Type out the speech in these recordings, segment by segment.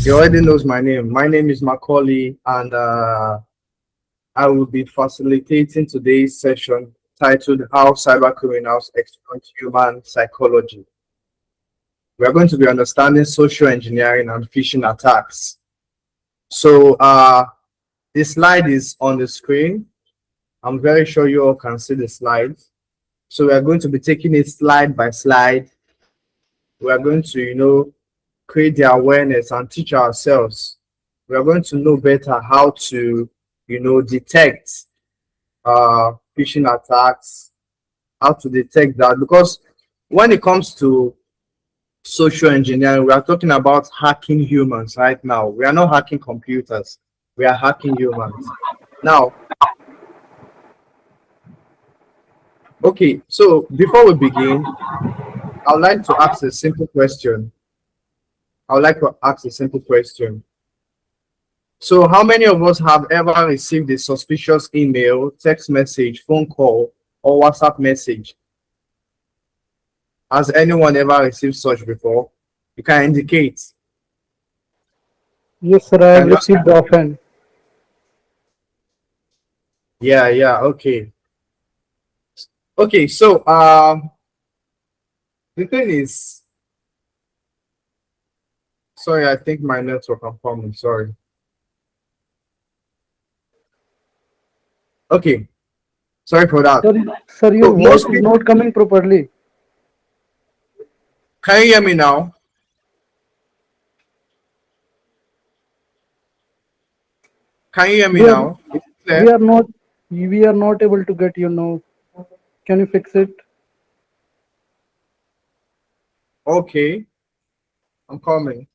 You already knows my name. My name is Macaulay, and I will be facilitating today's session titled How Cybercriminals Exploit Human Psychology. We are going to be understanding social engineering and phishing attacks. So the slide is on the screen. I'm very sure you all can see the slides. So we are going to be taking it slide by slide. We are going to, create the awareness and teach ourselves. We are going to know better how to, detect phishing attacks, how to detect that. Because when it comes to social engineering, we are talking about hacking humans right now. We are not hacking computers. We are hacking humans. Now, okay, so before we begin, I would like to ask a simple question. So how many of us have ever received a suspicious email, text message, phone call, or WhatsApp message? Has anyone ever received such before? You can indicate. Yes, sir, I have received often. Yeah, okay. Okay, so the thing is, sorry, I think my network I'm coming, sorry. Okay, sorry for that. Sir, your voice is not coming properly. Can you hear me now? Can you hear me now? We are not able to get you now. Can you fix it? Okay, I'm coming.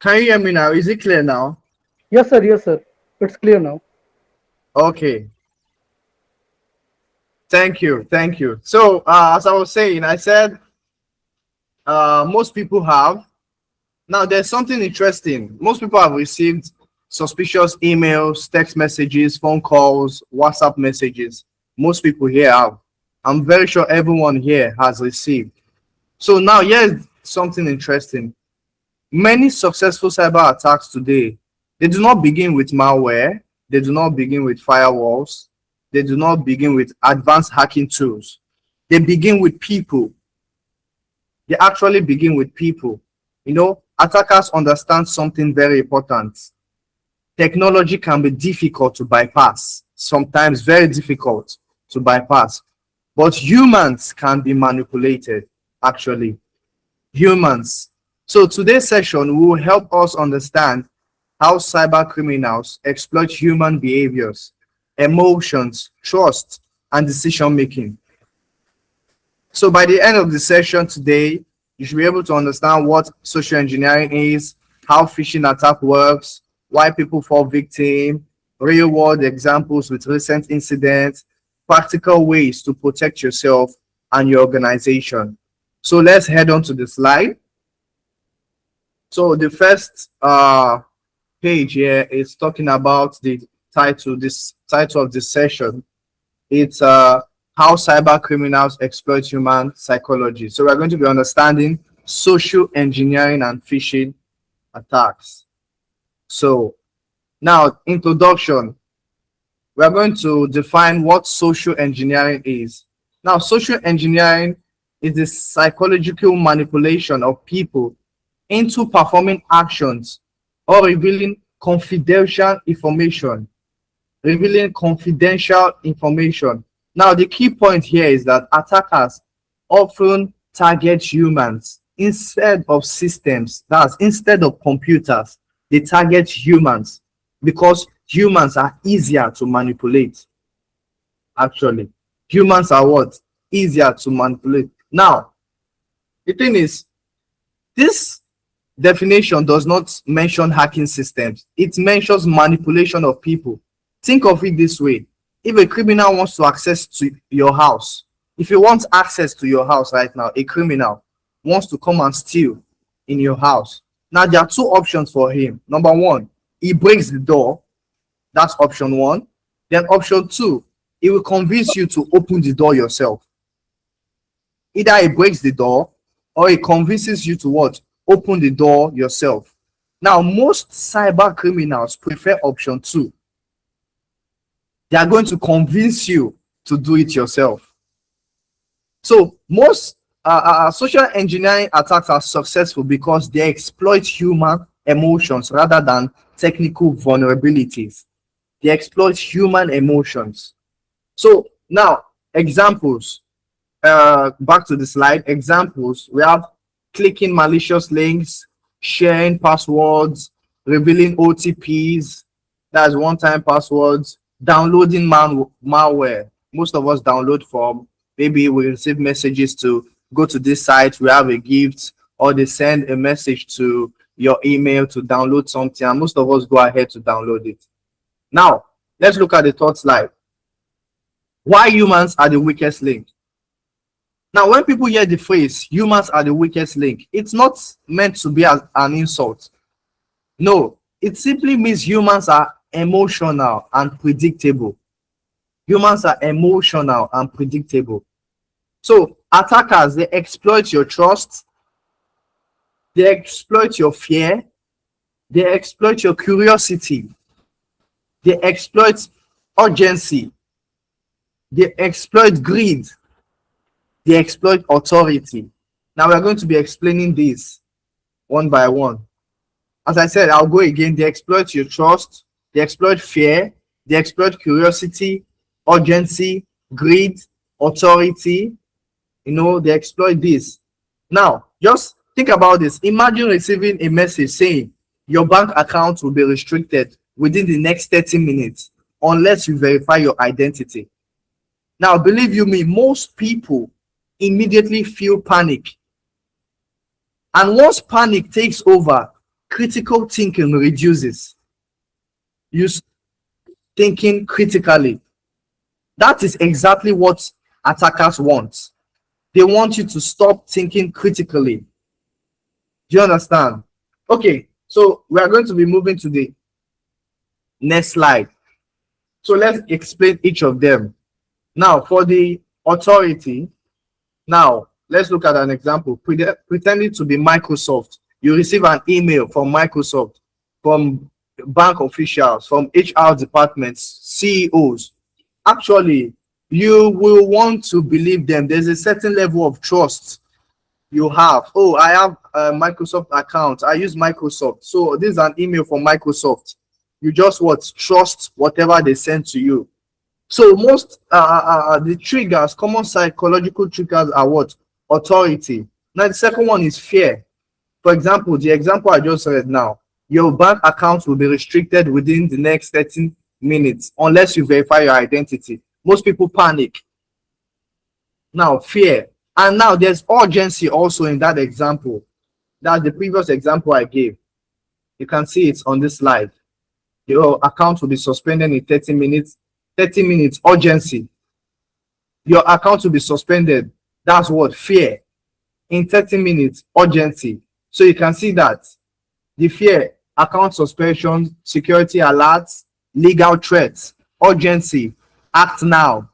Can you hear me now? Is it clear now? Yes, sir. It's clear now. Okay. Thank you. So, as I was saying, I said most people have. Now, there's something interesting. Most people have received suspicious emails, text messages, phone calls, WhatsApp messages. Most people here have. I'm very sure everyone here has received. So now, here's something interesting. Many successful cyber attacks today, they do not begin with malware. They do not begin with firewalls. They do not begin with advanced hacking tools. They begin with people. They actually begin with people. Attackers understand something very important. Technology can be difficult to bypass, sometimes very difficult to bypass. But humans can be manipulated, actually. Humans. So today's session will help us understand how cyber criminals exploit human behaviors, emotions, trust, and decision making. So by the end of the session today, you should be able to understand what social engineering is, how phishing attack works, why people fall victim, real world examples with recent incidents, practical ways to protect yourself and your organization. So let's head on to the slide. So the first page here is talking about the title of this session. It's how cyber criminals exploit human psychology. So we're going to be understanding social engineering and phishing attacks. So now, introduction. We're going to define what social engineering is. Now, social engineering is the psychological manipulation of people into performing actions or revealing confidential information. Now, the key point here is that attackers often target humans instead of systems. That's instead of computers, they target humans because humans are easier to manipulate. Actually, humans are what? Easier to manipulate. Now, the thing is, this definition does not mention hacking systems. It mentions manipulation of people. Think of it this way. If a criminal wants to access to your house, if he wants access to your house right now, a criminal wants to come and steal in your house. Now, there are two options for him. Number one, he breaks the door. That's option one. Then option two, it will convince you to open the door yourself. Either it breaks the door or it convinces you to what? Open the door yourself. Now, most cyber criminals prefer option two. They are going to convince you to do it yourself. So most social engineering attacks are successful because they exploit human emotions rather than technical vulnerabilities. They exploit human emotions. So now, examples. Back to the slide. Examples. We have clicking malicious links, sharing passwords, revealing OTPs, that's one-time passwords, downloading malware. Most of us download from, maybe we receive messages to go to this site, we have a gift, or they send a message to your email to download something, and most of us go ahead to download it. Now, let's look at the third slide. Why humans are the weakest link? Now, when people hear the phrase, humans are the weakest link, it's not meant to be an insult. No, it simply means humans are emotional and predictable. Humans are emotional and predictable. So attackers, they exploit your trust, they exploit your fear, they exploit your curiosity, they exploit urgency, they exploit greed, they exploit authority. Now we're going to be explaining this one by one. As I said, I'll go again. They exploit your trust, they exploit fear, they exploit curiosity, urgency, greed, authority. They exploit this. Now, just think about this. Imagine receiving a message saying your bank account will be restricted within the next 30 minutes unless you verify your identity. Now, believe you me, most people immediately feel panic. And once panic takes over, critical thinking reduces. You thinking critically. That is exactly what attackers want. They want you to stop thinking critically. Do you understand? Okay, so we are going to be moving to the next slide. So let's explain each of them. Now, for the authority, now let's look at an example. Pretending to be Microsoft. You receive an email from Microsoft, from bank officials, from HR departments, CEOs. Actually, you will want to believe them. There's a certain level of trust you have. Oh, I have a Microsoft account. I use Microsoft. So this is an email from Microsoft. You just trust whatever they send to you. So most the triggers, common psychological triggers are what? Authority. Now the second one is fear. For example, the example I just read now, your bank account will be restricted within the next 13 minutes unless you verify your identity. Most people panic. Now, fear. And now there's urgency also in that example. That's the previous example I gave. You can see it on this slide. Your account will be suspended in 30 minutes. 30 minutes, urgency. Your account will be suspended. That's what? Fear. In 30 minutes, urgency. So you can see that the fear, account suspension, security alerts, legal threats, urgency, act now,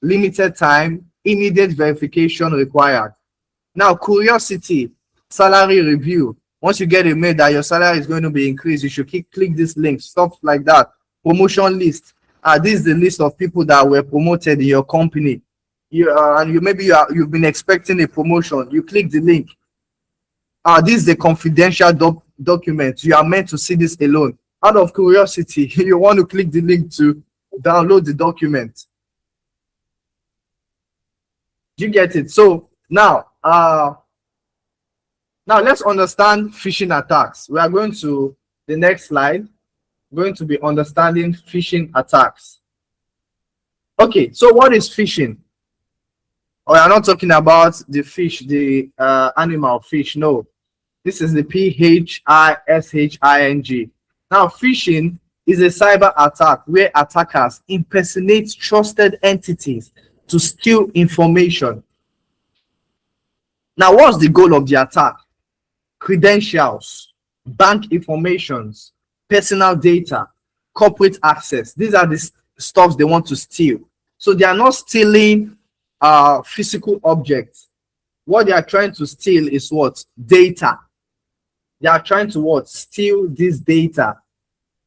limited time, immediate verification required. Now, curiosity, salary review. Once you get a mail that your salary is going to be increased, you should click this link, stuff like that. Promotion list. This is the list of people that were promoted in your company. You've been expecting a promotion. You click the link. This is a confidential document. You are meant to see this alone. Out of curiosity, you want to click the link to download the document. Do you get it? So now let's understand phishing attacks. We are going to the next slide. We're going to be understanding phishing attacks. Okay, so what is phishing? We are not talking about the fish, the animal fish. No, this is the phishing. Now, phishing is a cyber attack where attackers impersonate trusted entities to steal information. Now, what's the goal of the attack? Credentials, bank informations, personal data, corporate access. These are the stuff they want to steal. So they are not stealing physical objects. What they are trying to steal is what? Data. They are trying to what? Steal this data.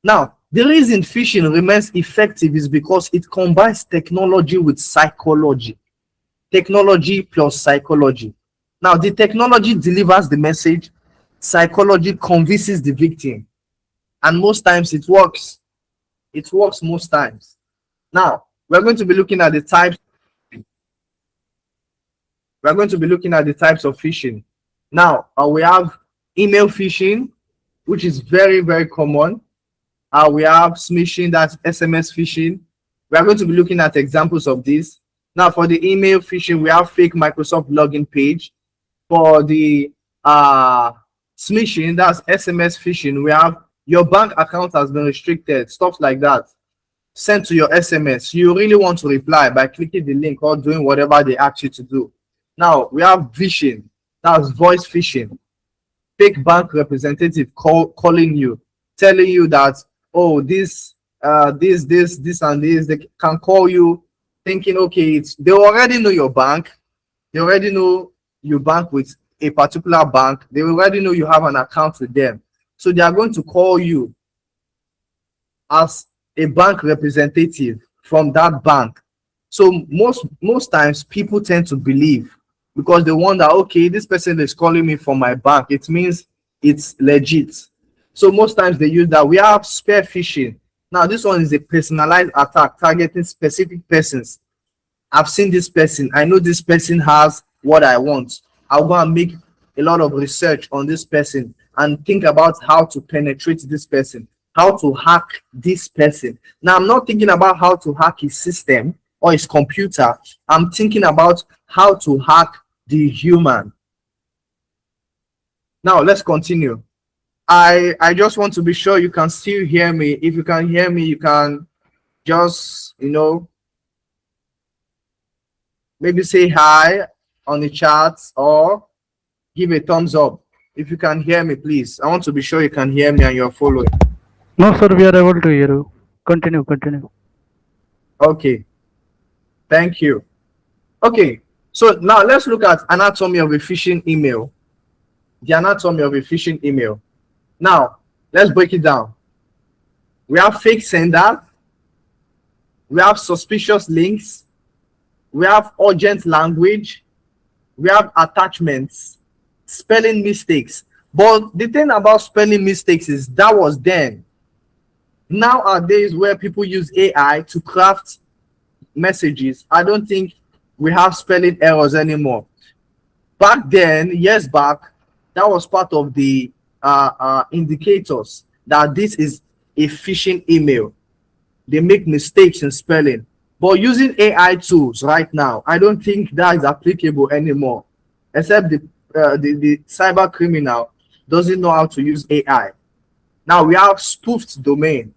Now, the reason phishing remains effective is because it combines technology with psychology. Technology plus psychology. Now, the technology delivers the message, psychology convinces the victim, and most times it works. It works most times. Now, we're going to be looking at the types. We're going to be looking at the types of phishing. Now, we have email phishing, which is very, very common. We have smishing, that's SMS phishing. We are going to be looking at examples of this. Now, for the email phishing, we have fake Microsoft login page. For the smishing, that's SMS phishing, we have your bank account has been restricted, stuff like that. Sent to your SMS. You really want to reply by clicking the link or doing whatever they ask you to do. Now, we have phishing, that's voice phishing. Fake bank representative calling you, telling you that, oh, this and this, they can call you thinking, okay, they already know your bank. They already know you bank with a particular bank. They already know you have an account with them. So they are going to call you as a bank representative from that bank. So most times people tend to believe because they wonder, okay, this person is calling me from my bank. It means it's legit. So most times they use that. We have spear phishing. Now this one is a personalized attack targeting specific persons. I've seen this person. I know this person has what I want. I'll go and make a lot of research on this person and think about how to penetrate this person, how to hack this person. Now, I'm not thinking about how to hack his system or his computer. I'm thinking about how to hack the human. Now, let's continue. I just want to be sure you can still hear me. If you can hear me, you can just, maybe say hi on the chat or give a thumbs up. If you can hear me, please. I want to be sure you can hear me and you're following. No, sir, we are able to hear you. Continue. Okay. Thank you. Okay. So now let's look at anatomy of a phishing email. The anatomy of a phishing email. Now, let's break it down. We have fake sender. We have suspicious links. We have urgent language. We have attachments, spelling mistakes. But the thing about spelling mistakes is that was then. Nowadays, where people use AI to craft messages, I don't think we have spelling errors anymore. Back then, years back, that was part of the indicators that this is a phishing email. They make mistakes in spelling. But using AI tools right now, I don't think that is applicable anymore, except the cyber criminal doesn't know how to use AI. Now we have spoofed domain.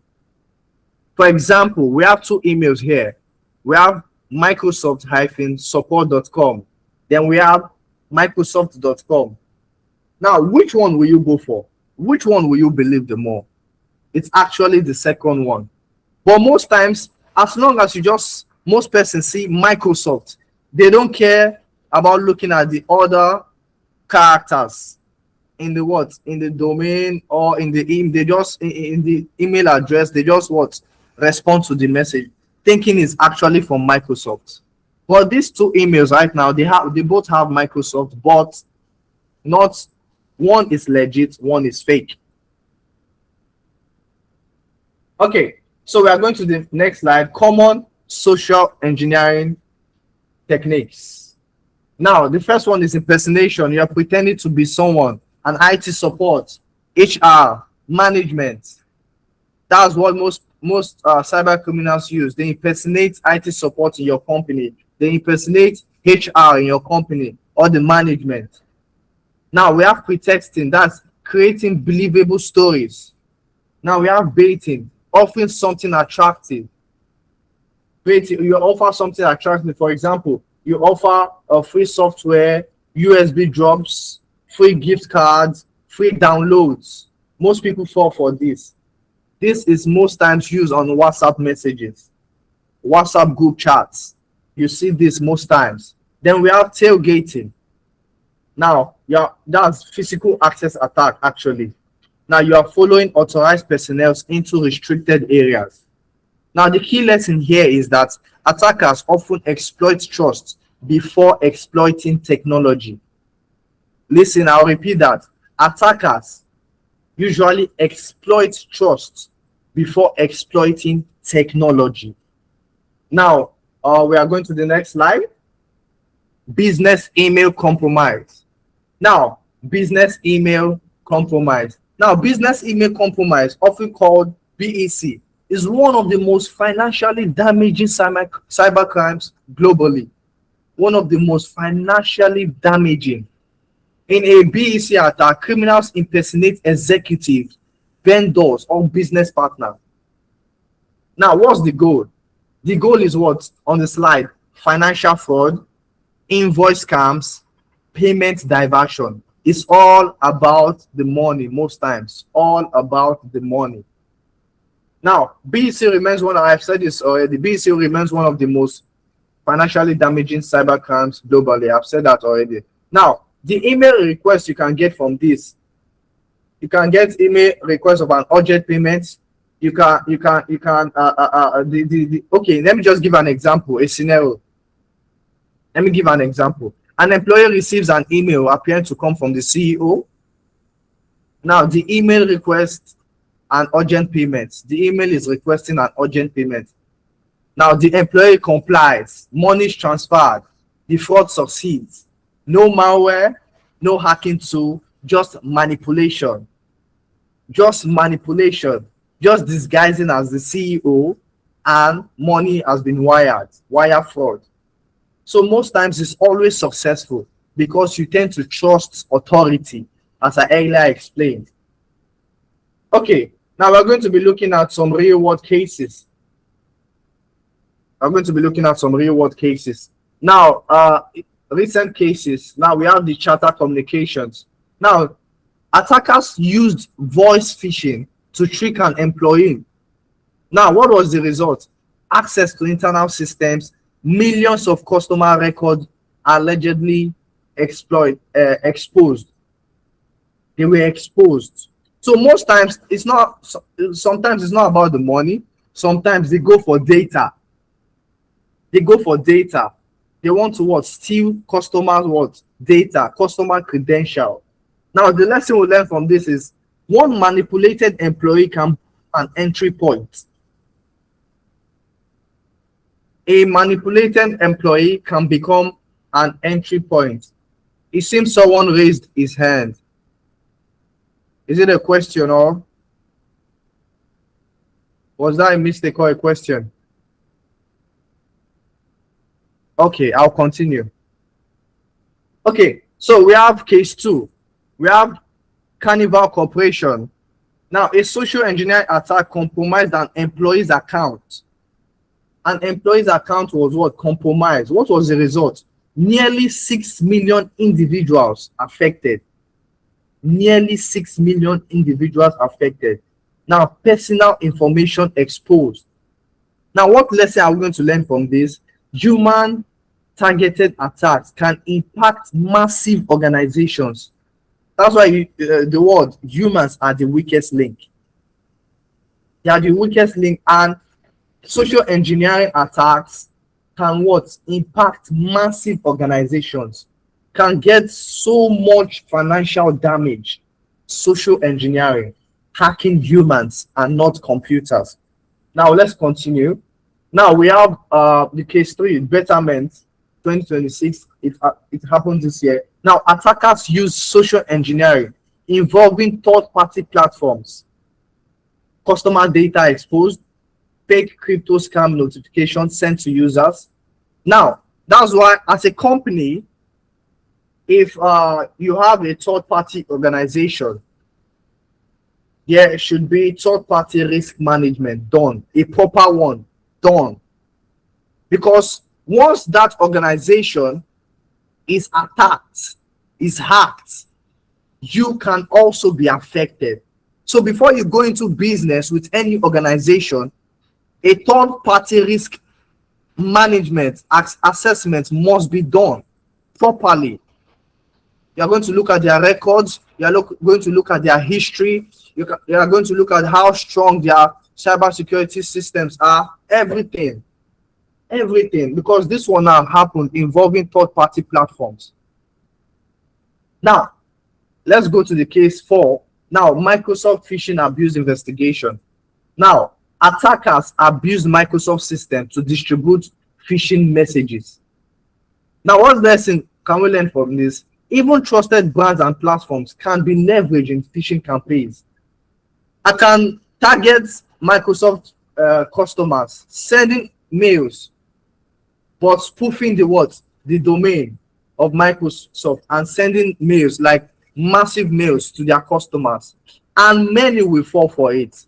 For example, we have two emails here. We have Microsoft-support.com. Then we have Microsoft.com. Now, which one will you go for? Which one will you believe the more? It's actually the second one. But most times, as long as most persons see Microsoft, they don't care about looking at the other characters in the domain or in the email. They just in the email address, they just respond to the message, thinking it's actually from Microsoft. But these two emails right now, they both have Microsoft, but not one is legit, one is fake. Okay, so we are going to the next slide. Common social engineering techniques. Now, the first one is impersonation. You are pretending to be someone, an IT support, HR, management. That's what most cyber criminals use. They impersonate IT support in your company. They impersonate HR in your company or the management. Now we have pretexting. That's creating believable stories. Now we have baiting, offering something attractive. You offer something attractive. For example, you offer a free software, USB drops, free gift cards, free downloads. Most people fall for this. This is most times used on WhatsApp messages, WhatsApp group chats. You see this most times. Then we have tailgating. Now, that's physical access attack actually. Now you are following authorized personnel into restricted areas. Now the key lesson here is that attackers often exploit trust before exploiting technology. Listen, I'll repeat that. Attackers usually exploit trust before exploiting technology. Now, we are going to the next slide. Business email compromise. Now, business email compromise. Now, business email compromise, often called BEC, is one of the most financially damaging cyber crimes globally. One of the most financially damaging. In a BEC attack, criminals impersonate executives, vendors, or business partners. Now, what's the goal? The goal is what? On the slide, financial fraud, invoice scams, payment diversion. It's all about the money most times. All about the money. Now, BEC remains one, I've said this already, BEC remains one of the most financially damaging cyber crimes globally. I've said that already. Now, the email request you can get from this, you can get email request of an urgent payment. Okay, let me just give an example, a scenario. Let me give an example. An employee receives an email appearing to come from the CEO. Now, the email requests an urgent payment. The email is requesting an urgent payment. Now, the employee complies. Money is transferred. The fraud succeeds. No malware, no hacking tool, just manipulation. Just manipulation. Just disguising as the CEO, and money has been wired. Wire fraud. So most times it's always successful because you tend to trust authority, as I earlier explained. Okay, now we're going to be looking at some real world cases. Now, recent cases. Now we have the charter communications. Now, attackers used voice phishing to trick an employee. Now, what was the result? Access to internal systems, millions of customer records allegedly exposed. They were exposed. So most times sometimes it's not about the money. Sometimes they go for data. They want to what? Steal customers' data, customer credential. Now the lesson we learn from this is one manipulated employee can be an entry point. A manipulated employee can become an entry point. It seems someone raised his hand. Is it a question or was that a mistake or a question? Okay, I'll continue. Okay, so we have case 2. We have Carnival Corporation. Now, a social engineering attack compromised an employee's account. An employee's account was what? Compromised. What was the result? Nearly 6 million individuals affected. Nearly 6 million individuals affected. Now, personal information exposed. Now, what lesson are we going to learn from this? Human targeted attacks can impact massive organizations. That's why the word humans are the weakest link. They are the weakest link, and social engineering attacks can what? Impact massive organizations, can get so much financial damage. Social engineering, hacking humans and not computers. Now let's continue. Now we have the case 3, Betterment 2026. It happened this year. Now attackers use social engineering involving third-party platforms, customer data exposed, fake crypto scam notifications sent to users. Now that's why as a company, if you have a third-party organization, there should be third-party risk management done, a proper one done. Because once that organization is attacked, is hacked, you can also be affected. So before you go into business with any organization, a third-party risk management assessment must be done properly. You are going to look at their records. You are going to look at their history. You are going to look at how strong their cybersecurity systems are. Everything, because this one now happened involving third-party platforms. Now, let's go to the case 4. Now, Microsoft phishing abuse investigation. Now, attackers abuse Microsoft system to distribute phishing messages. Now, what lesson can we learn from this? Even trusted brands and platforms can be leveraged in phishing campaigns. I can target Microsoft customers sending mails, but spoofing the domain of Microsoft and sending mails, like massive mails, to their customers, and many will fall for it.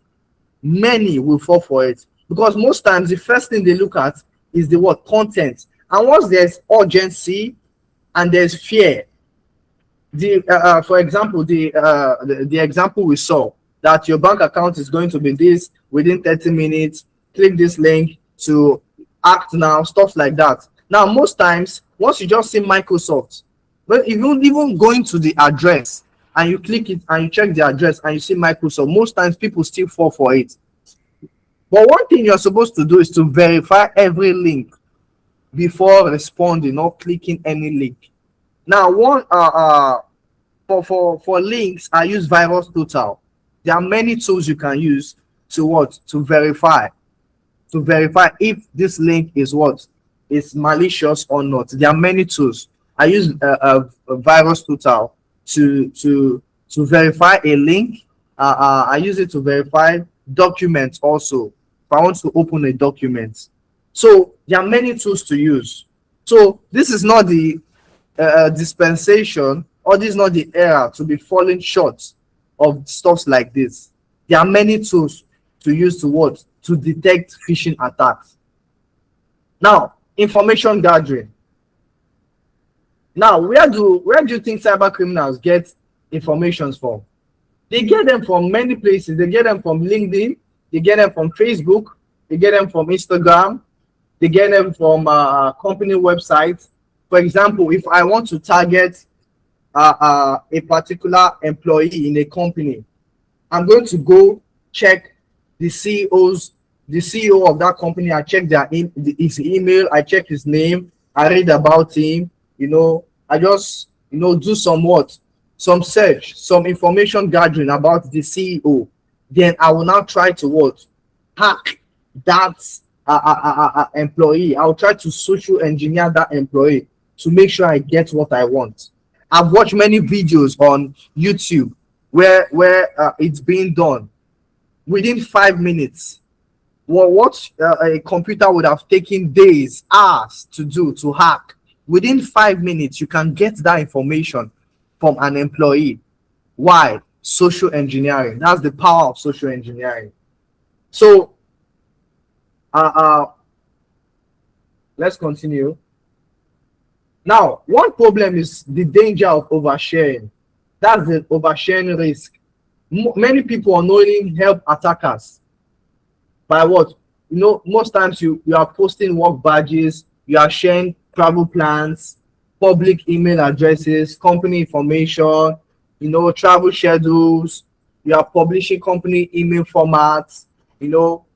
Many will fall for it because most times the first thing they look at is the content, and once there's urgency and there's fear, for example, the example we saw, that your bank account is going to be this within 30 minutes, click this link to act now, stuff like that. Now, most times, once you just see Microsoft, but even going to the address and you click it and you check the address and you see Microsoft, most times people still fall for it. But one thing you're supposed to do is to verify every link before responding or clicking any link. Now, for links, I use Virus Total. There are many tools you can use to verify if this link is malicious or not. There are many tools. I use a Virus Total to verify a link. I use it to verify documents also, if I want to open a document. So there are many tools to use. So this is not the dispensation, or this is not the era to be falling short of stuff like this. There are many tools to use to detect phishing attacks. Now, information gathering. Now, where do you think cyber criminals get information from? They get them from many places. They get them from LinkedIn. They get them from Facebook. They get them from Instagram. They get them from company websites. For example, if I want to target a particular employee in a company, I'm going to go check the CEO of that company. I check his email. I check his name. I read about him. I just do some search, some information gathering about the CEO. Then I will now try to hack that employee. I'll try to social engineer that employee to make sure I get what I want. I've watched many videos on YouTube where it's being done within 5 minutes. What a computer would have taken days, hours to hack. Within 5 minutes, you can get that information from an employee. Why? Social engineering. That's the power of social engineering. So, let's continue. Now, one problem is the danger of oversharing. That's the oversharing risk. Many people unknowingly help attackers by most times you are posting work badges, you are sharing travel plans, public email addresses, company information, travel schedules, you are publishing company email formats,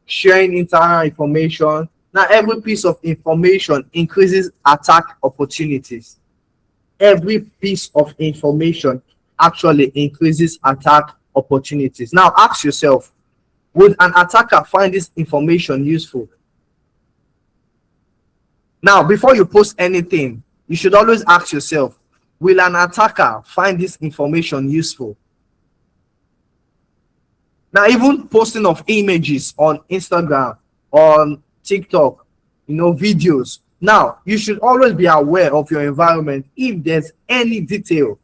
sharing internal information. Now, every piece of information increases attack opportunities. Every piece of information actually increases attack opportunities. Now, ask yourself, would an attacker find this information useful? Now, before you post anything, you should always ask yourself, will an attacker find this information useful? Now, even posting of images on Instagram, on TikTok, videos. Now, you should always be aware of your environment. If there's any detail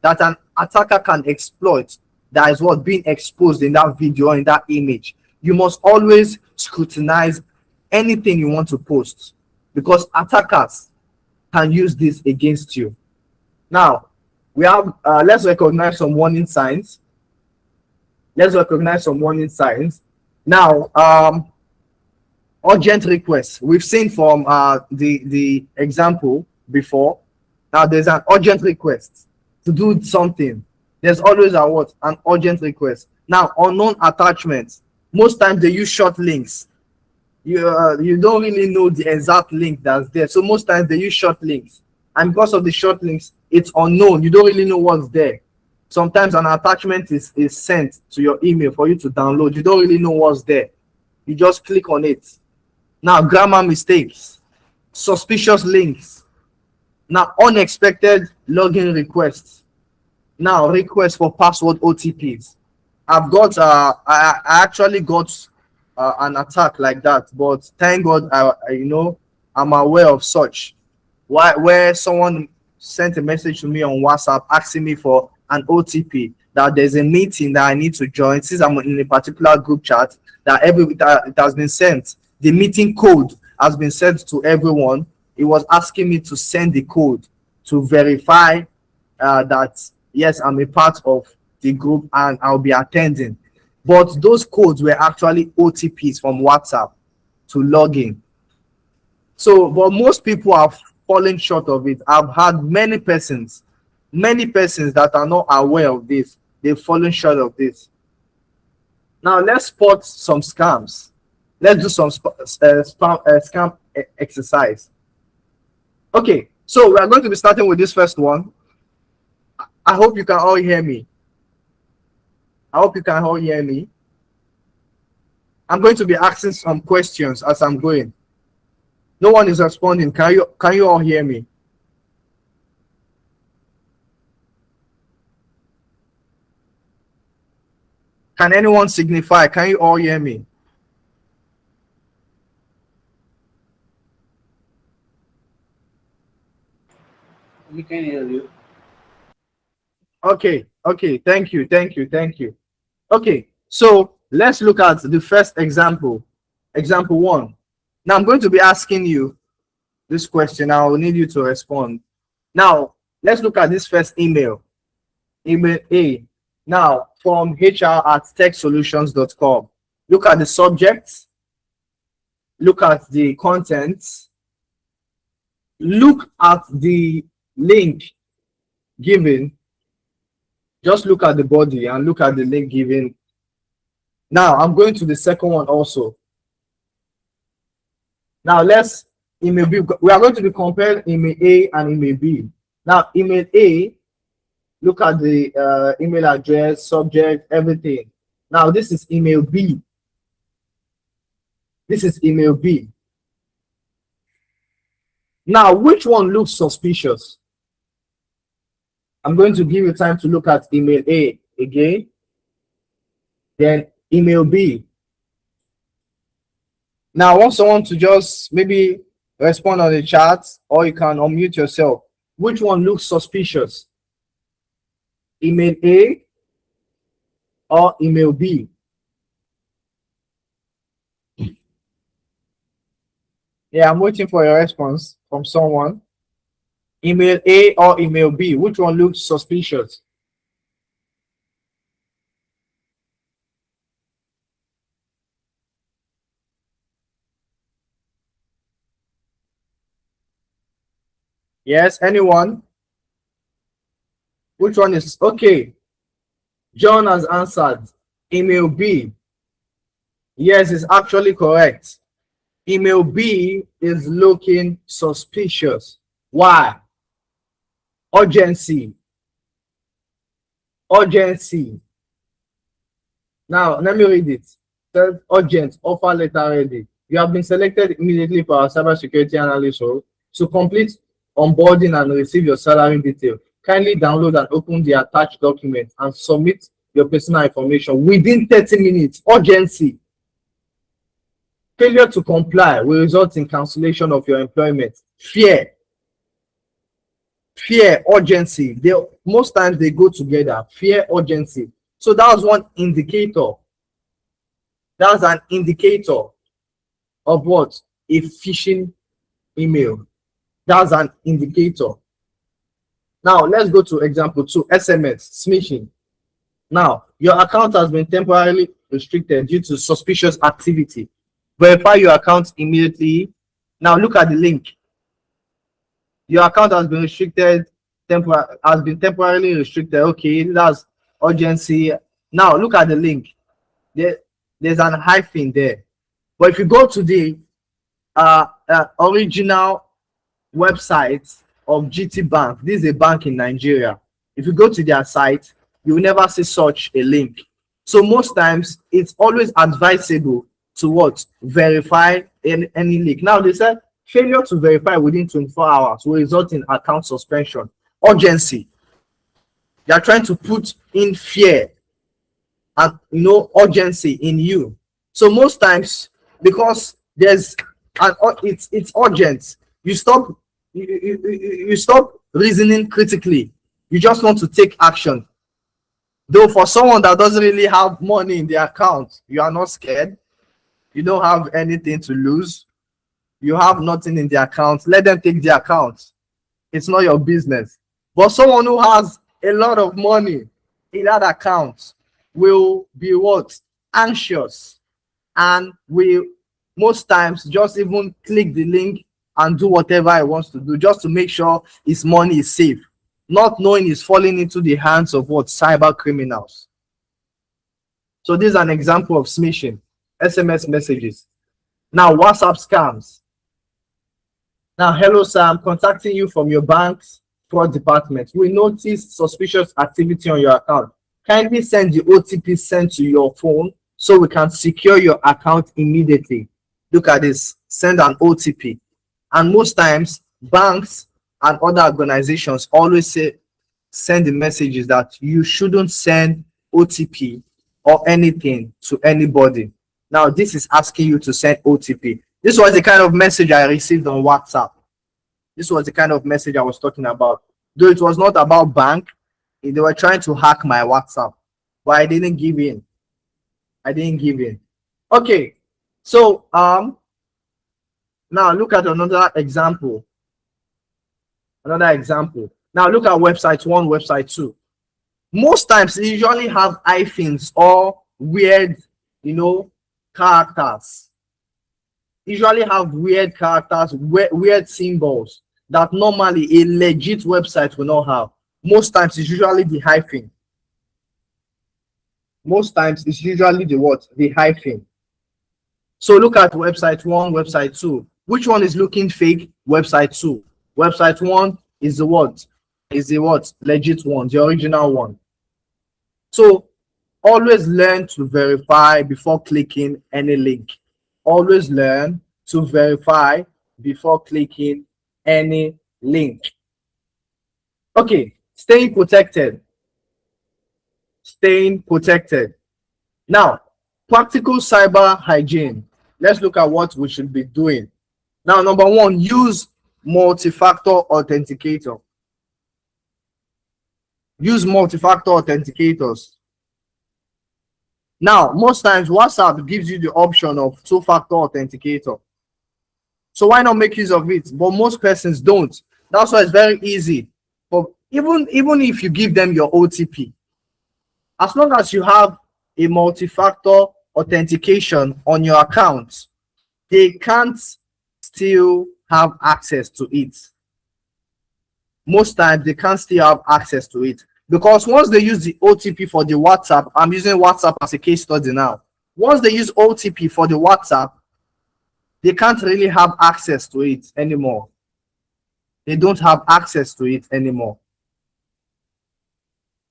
that an attacker can exploit that is being exposed in that video or in that image, you must always scrutinize anything you want to post, because attackers can use this against you. Now, we have let's recognize some warning signs. Let's recognize some warning signs. Now, urgent requests. We've seen from the example before. Now there's an urgent request to do something. There's always a what? An urgent request. Now unknown attachments. Most times they use short links. You don't really know the exact link that's there. So most times they use short links, and because of the short links, it's unknown. You don't really know what's there. Sometimes an attachment is sent to your email for you to download. You don't really know what's there. You just click on it. Now, grammar mistakes, suspicious links. Now, unexpected login requests. Now, requests for password OTPs. I actually got an attack like that, but thank God, I'm aware of such. Where someone sent a message to me on WhatsApp asking me for an OTP, that there's a meeting that I need to join. Since I'm in a particular group chat, that it has been sent. The meeting code has been sent to everyone. It was asking me to send the code to verify that yes, I'm a part of the group and I'll be attending. But those codes were actually OTPs from WhatsApp to log in. So, but most people have fallen short of it. I've had many persons that are not aware of this. They've fallen short of this. Now let's spot some scams. Let's do some scam exercise. Okay, so we are going to be starting with this first one. I hope you can all hear me. I'm going to be asking some questions as I'm going. No one is responding. Can you all hear me? Can anyone signify? Can you all hear me? We can hear you. Okay, thank you. Okay, so let's look at the first example. Example 1. Now I'm going to be asking you this question. I will need you to respond. Now let's look at this first email. Email A. Now from hr@techsolutions.com. Look at the subject. Look at the contents. Look at the link given. Just look at the body and look at the link given. Now I'm going to the second one also. Now let's email B. We are going to be comparing email A and email B. Now email A, look at the email address, subject, everything. Now this is email B. This is email B. Now which one looks suspicious? I'm going to give you time to look at email A again, then email B. Now I want someone to just maybe respond on the chat, or you can unmute yourself. Which one looks suspicious? Email A or email B? Yeah, I'm waiting for your response from someone. Email A or email B? Which one looks suspicious? Yes, anyone? Which one is okay? John has answered. Email B. Yes, it's actually correct. Email B is looking suspicious. Why? Urgency. Now let me read it. Says urgent, offer letter ready. You have been selected immediately for our cybersecurity analyst role. To complete onboarding and receive your salary detail, kindly download and open the attached document and submit your personal information within 30 minutes. Urgency. Failure to comply will result in cancellation of your employment. Fear, urgency. Most times they go together. Fear, urgency. So that was one indicator. That's an indicator of what? A phishing email. That's an indicator. Now let's go to example 2. SMS, smishing. Now, your account has been temporarily restricted due to suspicious activity. Verify your account immediately. Now, look at the link. Your account has been restricted, temporarily restricted. Okay, that's urgency. Now, look at the link. There's an hyphen there. But if you go to the original website of GT Bank, this is a bank in Nigeria. If you go to their site, you will never see such a link. So most times it's always advisable to what? Verify any link. Now they said failure to verify within 24 hours will result in account suspension. Urgency. They are trying to put in fear and urgency in you. So most times, because there's it's urgent, you stop reasoning critically. You just want to take action. Though for someone that doesn't really have money in their account, you are not scared. You don't have anything to lose. You have nothing in the account. Let them take the account. It's not your business. But someone who has a lot of money in that account will be what? Anxious, and will most times just even click the link and do whatever he wants to do just to make sure his money is safe, not knowing he's falling into the hands of what? Cyber criminals. So this is an example of smishing. SMS messages. Now, WhatsApp scams. Now, hello sir, I'm contacting you from your bank's fraud department. We noticed suspicious activity on your account. Kindly send the OTP sent to your phone so we can secure your account immediately. Look at this. Send an OTP. And most times, banks and other organizations always say, send the messages that you shouldn't send OTP or anything to anybody. Now, this is asking you to send OTP. This was the kind of message I received on WhatsApp. This was the kind of message I was talking about. Though it was not about bank, they were trying to hack my WhatsApp, but I didn't give in. Okay, so now look at another example. Now look at website 1, website 2. Most times they usually have hyphens or weird, characters. Usually have weird characters, weird symbols that normally a legit website will not have. Most times it's usually the hyphen. Most times it's usually the what? The hyphen. So look at website 1, website 2. Which one is looking fake? Website 2. Website 1 is the what? Is the what? Legit one, the original one. So always learn to verify before clicking any link. Always learn to verify before clicking any link. Okay, staying protected. Now, practical cyber hygiene. Let's look at what we should be doing. Now, number 1, use multi-factor authenticator. Use multi-factor authenticators. Now, most times WhatsApp gives you the option of 2-factor authenticator. So why not make use of it? But most persons don't. That's why it's very easy. But even if you give them your OTP, as long as you have a multi-factor authentication on your account, they can't still have access to it. Most times they can't still have access to it, because once they use the OTP for the WhatsApp, I'm using WhatsApp as a case study now. Once they use OTP for the WhatsApp, they can't really have access to it anymore. They don't have access to it anymore,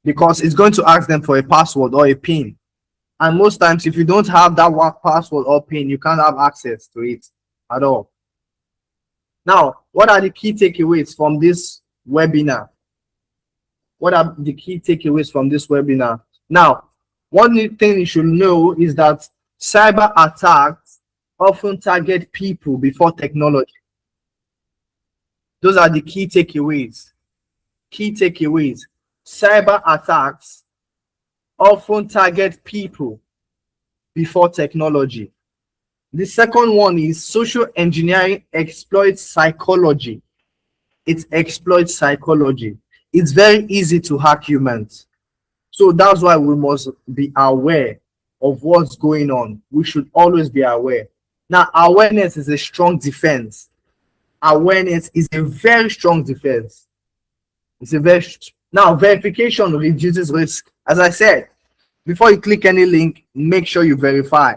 because it's going to ask them for a password or a PIN. And most times, if you don't have that password or PIN, you can't have access to it at all. Now, what are the key takeaways from this webinar? Now, one thing you should know is that cyber attacks often target people before technology. Those are the key takeaways. Cyber attacks often target people before technology. The second one is social engineering exploits psychology. It exploits psychology. It's very easy to hack humans. So that's why we must be aware of what's going on. We should always be aware. Now, awareness is a strong defense. Awareness is a very strong defense. It's a very now verification reduces risk. As I said, before you click any link, make sure you verify.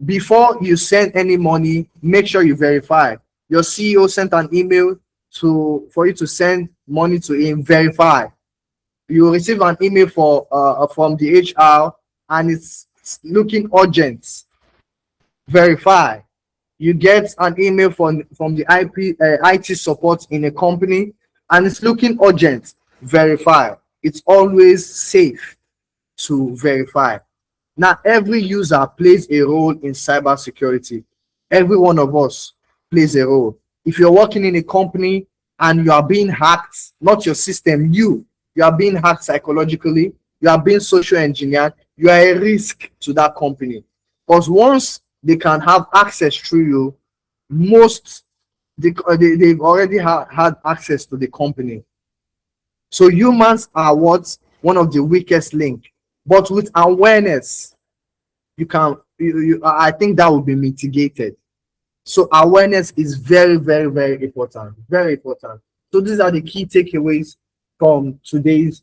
Before you send any money, make sure you verify. Your CEO sent an email for you to send money to him, verify. You will receive an email from the HR and it's looking urgent, verify. You get an email from the IT support in a company and it's looking urgent, verify. It's always safe to verify. Now, every user plays a role in cybersecurity. Every one of us plays a role. If you're working in a company and you are being hacked, not your system, you are being hacked psychologically, you are being social engineered, you are a risk to that company. Because once they can have access through you, they've already had access to the company. So humans are one of the weakest link. But with awareness, I think that will be mitigated. So awareness is very, very, very important. Very important. So these are the key takeaways from today's